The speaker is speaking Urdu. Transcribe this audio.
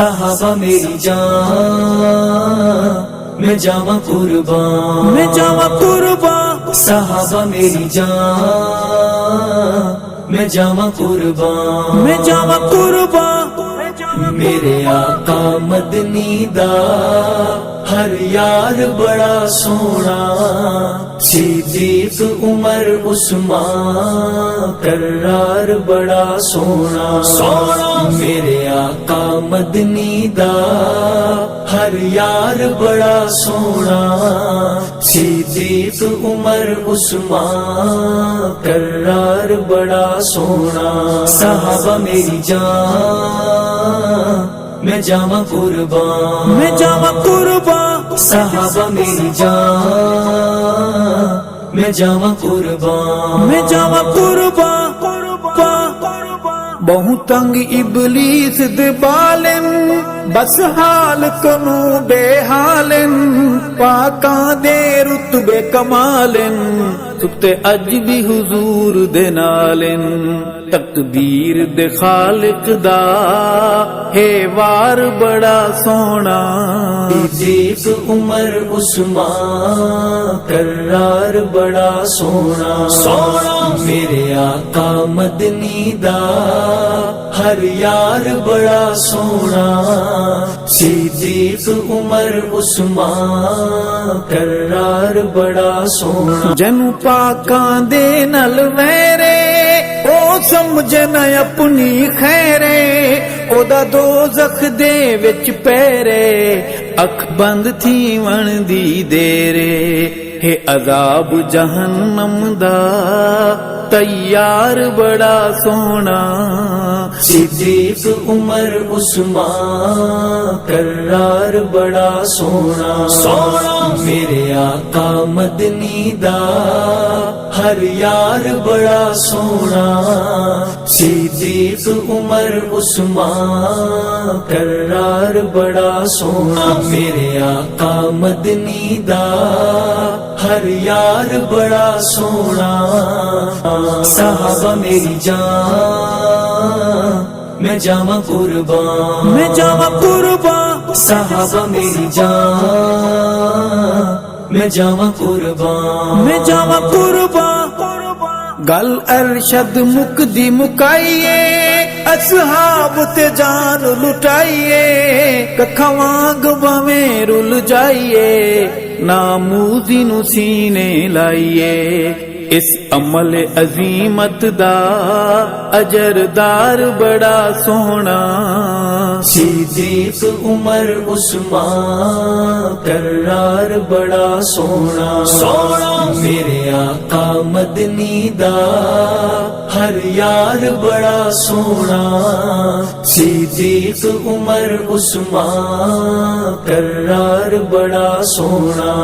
صحابہ میری جان میں جاواں قربان، میں جاواں قربان، صحابہ میری جان میں جاواں قربان، میں جاواں قربان، میرے آقا مدنی دا ہر یار بڑا سونا، صدیق عمر عثمان کرار بڑا سونا، میرے آقا مدنی دا ہر یار بڑا سونا، صدیق عمر عثمان کرار بڑا سونا، صحابہ میری جان میں جاواں قربان، میں جاواں قربان، صحابہ میری جان میں جاواں قربان، میں جاواں قربان، بہت تنگ ابلیس دے بالن، بس حال کنو بے حالن، پاکاں دے رتبے کمالن، ستے اج بھی حضور دے نالن، تقدیر دے خالق دا ہے وار بڑا سونا، صدیق عمر عثمان کرار بڑا سونا، میرے آقا مدنی دا ہر یار بڑا سونا، صدیق عمر عثمان کرار بڑا سونا، جنو پاکاں دے نل ویرے او سمجھنا اپنی خیرے، او دا دوزخ دے وچ پیرے، اکھ بند تھی ون دی دیرے، ہے عذاب جہنم دا تیار بڑا سونا، صدیق عمر عثمان کرار بڑا سونا، میرے آقا مدنی دا ہر یار بڑا سونا، صدیق عمر عثمان کرار بڑا سونا، میرے آقا مدنی دا ہر یار بڑا سونا، صحابہ میری جان میں جاواں قربان، میں جاواں قربان، صحابہ میری جان میں جاواں قربان، میں جاواں قربان، گل ارشد مکدی مکائیے، اصحاب تے جان لٹائیے، ککھاں وانگ باویں رل جائیے، ناموزی نو سینے لائیے، اس عمل عظیمت دا اجردار بڑا سونا، صدیق عمر عثمان کرار بڑا سونا، میرے آقا مدنی دا ہر یار بڑا سونا، صدیق عمر عثمان کرار بڑا سونا۔